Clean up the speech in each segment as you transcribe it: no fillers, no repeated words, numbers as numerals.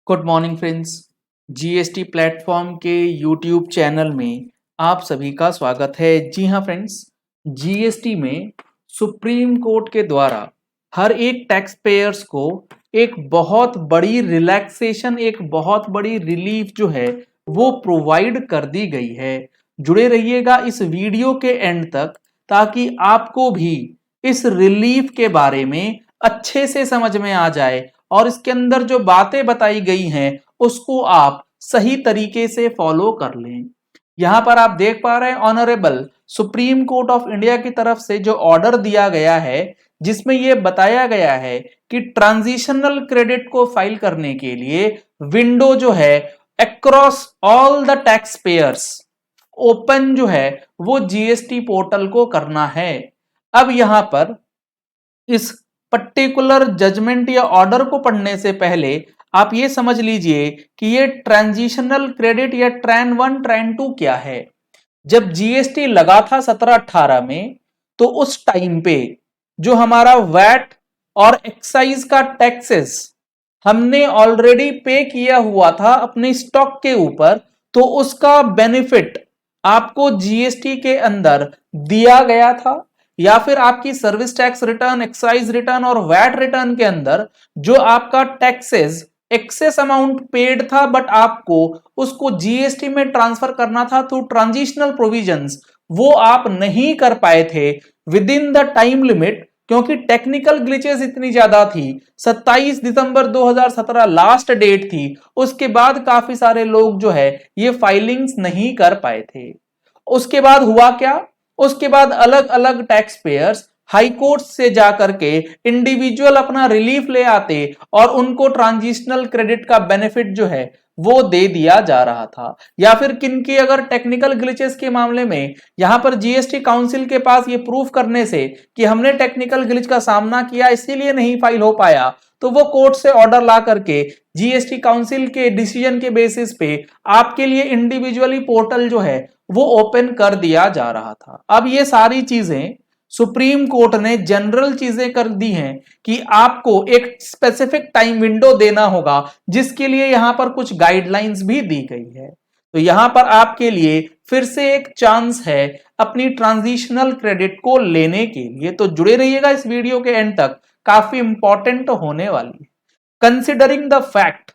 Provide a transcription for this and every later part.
Good morning friends. GST platform के YouTube channel में आप सभी का स्वागत है। जी हाँ फ्रेंड्स, जीएसटी में सुप्रीम कोर्ट के द्वारा हर एक टैक्स पेयर्स को एक बहुत बड़ी रिलैक्सेशन, एक बहुत बड़ी रिलीफ जो है वो प्रोवाइड कर दी गई है। जुड़े रहिएगा इस वीडियो के एंड तक ताकि आपको भी इस रिलीफ के बारे में अच्छे से समझ में आ जाए और इसके अंदर जो बातें बताई गई हैं उसको आप सही तरीके से फॉलो कर लें। यहां पर आप देख पा रहे हैं honourable supreme court of India की तरफ से जो ऑर्डर दिया गया है जिसमें यह बताया गया है कि ट्रांजिशनल क्रेडिट को फाइल करने के लिए विंडो जो है across all the tax payers open जो है वो जीएसटी पोर्टल को करना है। अब यहां पर इस पर्टिकुलर जजमेंट या ऑर्डर को पढ़ने से पहले आप ये समझ लीजिए कि ये ट्रांजिशनल क्रेडिट या ट्रैन 1 ट्रैन 2 क्या है। जब जीएसटी लगा था 17-18 में तो उस टाइम पे जो हमारा वैट और एक्साइज का टैक्सेस हमने ऑलरेडी पे किया हुआ था अपने स्टॉक के ऊपर, तो उसका बेनिफिट आपको जीएसटी के अंदर दिया गया था या फिर आपकी service tax return, excise return और वैट रिटर्न के अंदर जो आपका टैक्सेस एक्सेस अमाउंट पेड था बट आपको उसको जीएसटी में ट्रांसफर करना था थ्रू ट्रांजिशनल प्रोविजंस, वो आप नहीं कर पाए थे with in the time limit क्योंकि टेक्निकल ग्लिचेस इतनी ज्यादा थी। 27 दिसंबर 2017 लास्ट डेट थी, उसके बाद काफी सारे लोग जो है ये फाइलिंग्स नहीं कर पाए थे। उसके बाद हुआ क्या, उसके बाद अलग अलग टैक्स पेयर्स हाई कोर्ट से जाकर के इंडिविजुअल अपना रिलीफ ले आते और उनको ट्रांजिशनल क्रेडिट का बेनिफिट जो है वो दे दिया जा रहा था। या फिर किनकी अगर टेक्निकल ग्लिचेस के मामले में यहां पर जीएसटी काउंसिल के पास ये प्रूफ करने से कि हमने टेक्निकल ग्लिच का सामना किया इसीलिए नहीं फाइल हो पाया, तो वो कोर्ट से ऑर्डर ला करके जीएसटी काउंसिल के डिसीजन के बेसिस पे आपके लिए इंडिविजुअली पोर्टल जो है वो ओपन कर दिया जा रहा था। अब ये सारी चीजें सुप्रीम कोर्ट ने जनरल चीजें कर दी हैं कि आपको एक स्पेसिफिक टाइम विंडो देना होगा जिसके लिए यहां पर कुछ गाइडलाइंस भी दी गई है। तो यहां पर आपके लिए फिर से एक चांस है अपनी ट्रांजिशनल क्रेडिट को लेने के लिए, तो जुड़े रहिएगा इस वीडियो के एंड तक, काफी इंपॉर्टेंट होने वाली है। Considering the fact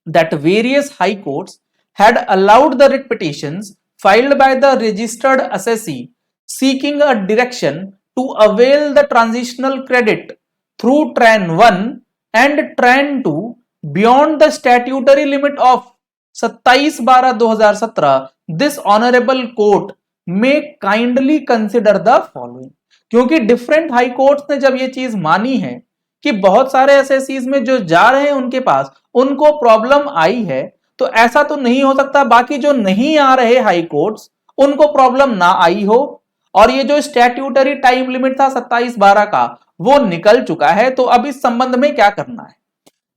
that various high courts had allowed the writ petitions filed by the registered assessee seeking a direction to avail the transitional credit through Tran 1 and Tran 2 beyond the statutory limit of 27/12/2017, this honorable court may kindly consider the following। क्योंकि different high courts ने जब ये चीज मानी है कि बहुत सारे एसएससीज में जो जा रहे हैं उनके पास उनको प्रॉब्लम आई है, तो ऐसा तो नहीं हो सकता बाकी जो नहीं आ रहे हाई कोर्ट्स उनको प्रॉब्लम ना आई हो। और ये जो स्टैट्यूटरी टाइम लिमिट था 27/12 का वो निकल चुका है, तो अब इस संबंध में क्या करना है।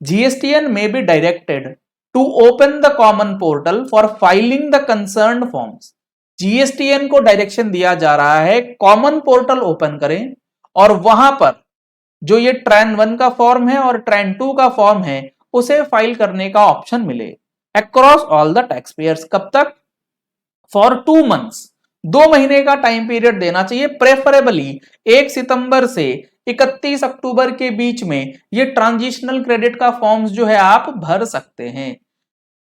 जीएसटीएन में be directed to open the common portal for filing the concerned forms. GSTN को डायरेक्शन दिया जा रहा है कॉमन पोर्टल ओपन करें और वहां पर जो ये ट्रैन 1 का फॉर्म है और ट्रैन 2 का फॉर्म है उसे फाइल करने का ऑप्शन मिले across all the tax payers. कब तक? फॉर 2 मंथ्स, 2 महीने का टाइम पीरियड देना चाहिए। प्रेफरेबली 1 सितंबर से 31 अक्टूबर के बीच में ये ट्रांजिशनल क्रेडिट का फॉर्म्स जो है आप भर सकते हैं।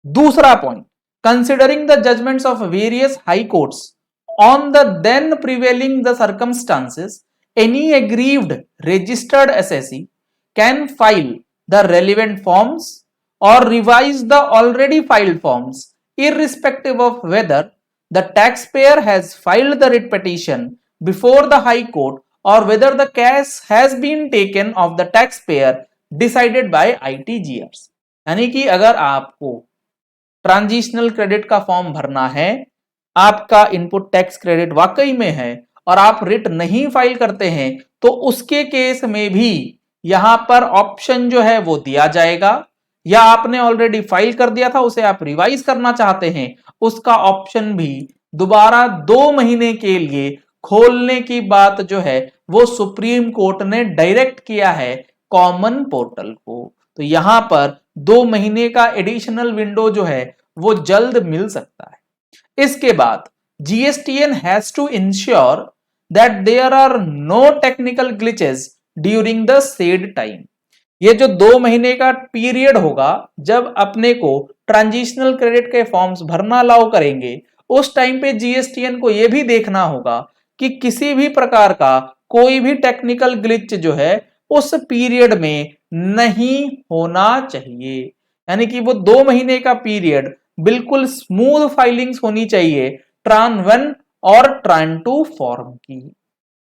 दूसरा point, considering the judgments of various high courts on the then prevailing the circumstances, any aggrieved registered assessee can file the relevant forms or revise the already filed forms irrespective of whether the taxpayer has filed the writ petition before the high court or whether the case has been taken of the taxpayer decided by ITGRs। यानी कि अगर आपको transitional credit का form भरना है, आपका input tax credit वाकई में है और आप रिट नहीं फाइल करते हैं, तो उसके केस में भी यहां पर ऑप्शन जो है वो दिया जाएगा, या आपने ऑलरेडी फाइल कर दिया था उसे आप रिवाइज करना चाहते हैं उसका ऑप्शन भी दोबारा 2 महीने के लिए खोलने की बात जो है वो सुप्रीम कोर्ट ने डायरेक्ट किया है कॉमन पोर्टल को। तो यहां पर 2 महीने का एडिशनल विंडो जो है वो जल्द मिल सकता है। इसके बाद GSTN has to ensure that there are no technical glitches during the said time. ये जो 2 महीने का पीरियड होगा जब अपने को ट्रांजिशनल क्रेडिट के फॉर्म्स भरना अलाउ करेंगे, उस टाइम पे GSTN को यह भी देखना होगा कि किसी भी प्रकार का कोई भी टेक्निकल ग्लिच जो है उस पीरियड में नहीं होना चाहिए। यानी कि वो 2 महीने का पीरियड बिल्कुल स्मूथ फाइलिंग्स होनी चाहिए ट्रान 1 और ट्रान 2 फॉर्म की।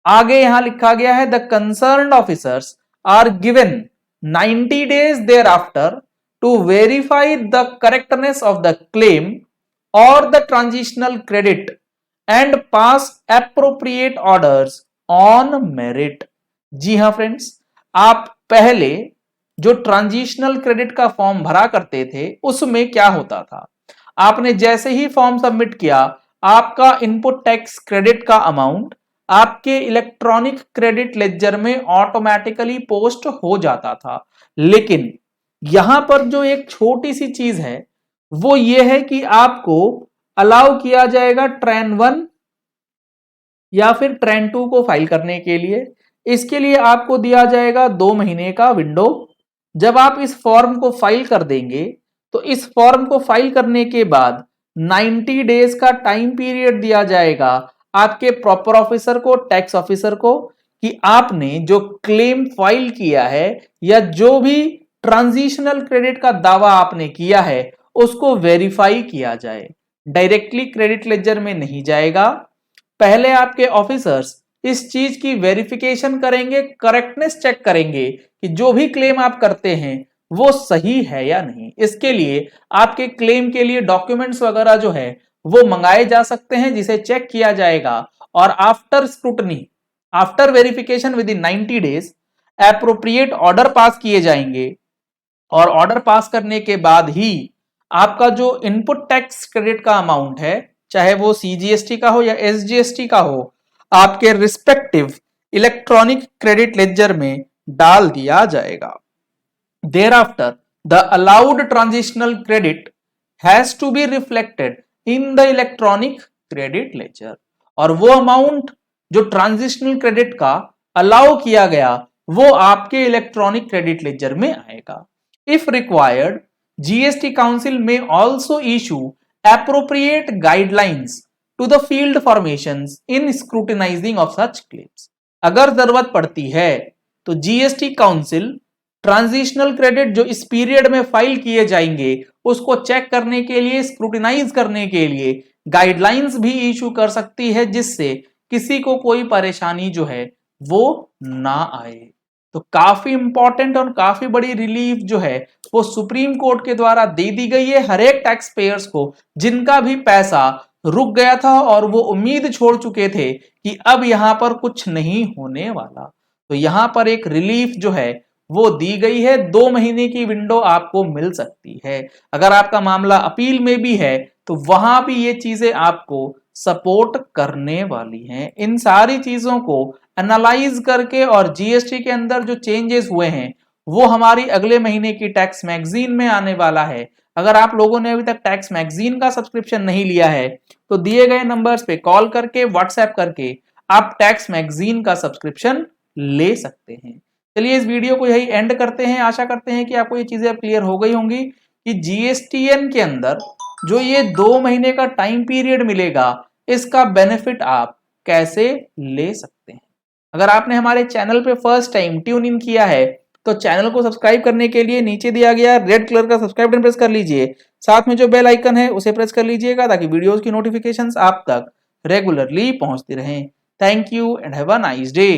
आगे यहां लिखा गया है the concerned officers are given 90 days thereafter to verify the correctness of the claim or the transitional credit and pass appropriate orders on merit। जी हां फ्रेंड्स, आप पहले जो ट्रांजिशनल क्रेडिट का फॉर्म भरा करते थे उसमें क्या होता था, आपने जैसे ही फॉर्म सबमिट किया आपका इनपुट टैक्स क्रेडिट का अमाउंट आपके इलेक्ट्रॉनिक क्रेडिट लेजर में ऑटोमेटिकली पोस्ट हो जाता था। लेकिन यहां पर जो एक छोटी सी चीज है वो ये है कि आपको अलाउ किया जाएगा ट्रेन 1 या फिर ट्रेन 2 को फाइल करने के लिए। इसके लिए आपको दिया जाएगा 2 महीने का विंडो। जब आप इस फॉर्म को फाइल कर देंगे तो इस फॉर्म को फाइल करने के बाद 90 डेज का टाइम पीरियड दिया जाएगा आपके प्रॉपर ऑफिसर को, टैक्स ऑफिसर को, कि आपने जो क्लेम फाइल किया है या जो भी ट्रांजिशनल क्रेडिट का दावा आपने किया है उसको वेरीफाई किया जाए। डायरेक्टली क्रेडिट लेजर में नहीं जाएगा, पहले आपके ऑफिसर्स इस चीज की वेरिफिकेशन करेंगे, करेक्टनेस चेक करेंगे कि जो भी क्लेम आप करते हैं वो सही है या नहीं। इसके लिए आपके क्लेम के लिए डॉक्यूमेंट्स वगैरह जो है वो मंगाए जा सकते हैं जिसे चेक किया जाएगा और after scrutiny, after verification with in 90 days appropriate order pass किए जाएंगे और ऑर्डर पास करने के बाद ही आपका जो इनपुट टैक्स क्रेडिट का अमाउंट है, चाहे वो CGST का हो या SGST का हो, आपके रिस्पेक्टिव इलेक्ट्रॉनिक क्रेडिट लेजर में डाल दिया जाएगा। Thereafter, the allowed transitional credit has to be reflected in the electronic credit ledger। और वो अमाउंट जो ट्रांजिशनल क्रेडिट का अलाउ किया गया वो आपके इलेक्ट्रॉनिक क्रेडिट लेजर में आएगा। इफ रिक्वायर्ड, GST काउंसिल में also issue appropriate guidelines to the field formations in scrutinizing of such claims। अगर जरूरत पड़ती है तो GST काउंसिल ट्रांजिशनल क्रेडिट जो इस पीरियड में फाइल किए जाएंगे उसको चेक करने के लिए, स्क्रूटिनाइज करने के लिए गाइडलाइंस भी इशू कर सकती है जिससे किसी को कोई परेशानी जो है वो ना आए। तो काफी इंपॉर्टेंट और काफी बड़ी रिलीफ जो है वो सुप्रीम कोर्ट के द्वारा दे दी गई है हर एक टैक्स पेयर्स को जिनका भी पैसा रुक गया था और वो उम्मीद छोड़ चुके थे कि अब यहां पर कुछ नहीं होने वाला। तो यहां पर एक रिलीफ जो है वो दी गई है, 2 महीने की विंडो आपको मिल सकती है। अगर आपका मामला अपील में भी है तो वहां भी ये चीजें आपको सपोर्ट करने वाली हैं। इन सारी चीजों को एनालाइज करके और GST के अंदर जो चेंजेस हुए हैं वो हमारी अगले महीने की टैक्स मैगजीन में आने वाला है। अगर आप लोगों ने अभी तक टैक्स मैगजीन का सब्सक्रिप्शन नहीं लिया है तो दिए गए नंबर्स पे कॉल करके, व्हाट्सएप करके आप टैक्स मैगजीन का सब्सक्रिप्शन ले सकते हैं। चलिए इस वीडियो को यही एंड करते हैं। आशा करते हैं कि आपको ये चीजें अब क्लियर हो गई होंगी कि GSTN के अंदर जो ये 2 महीने का टाइम पीरियड मिलेगा इसका बेनिफिट आप कैसे ले सकते हैं। अगर आपने हमारे चैनल पे फर्स्ट टाइम ट्यून इन किया है तो चैनल को सब्सक्राइब करने के लिए नीचे दिया गया रेड कलर का सब्सक्राइब बटन प्रेस कर लीजिए, साथ में जो बेल आइकन है उसे प्रेस कर लीजिएगा ताकि वीडियोस की नोटिफिकेशंस आप तक रेगुलरली पहुंचती रहें। Thank you and have a nice day.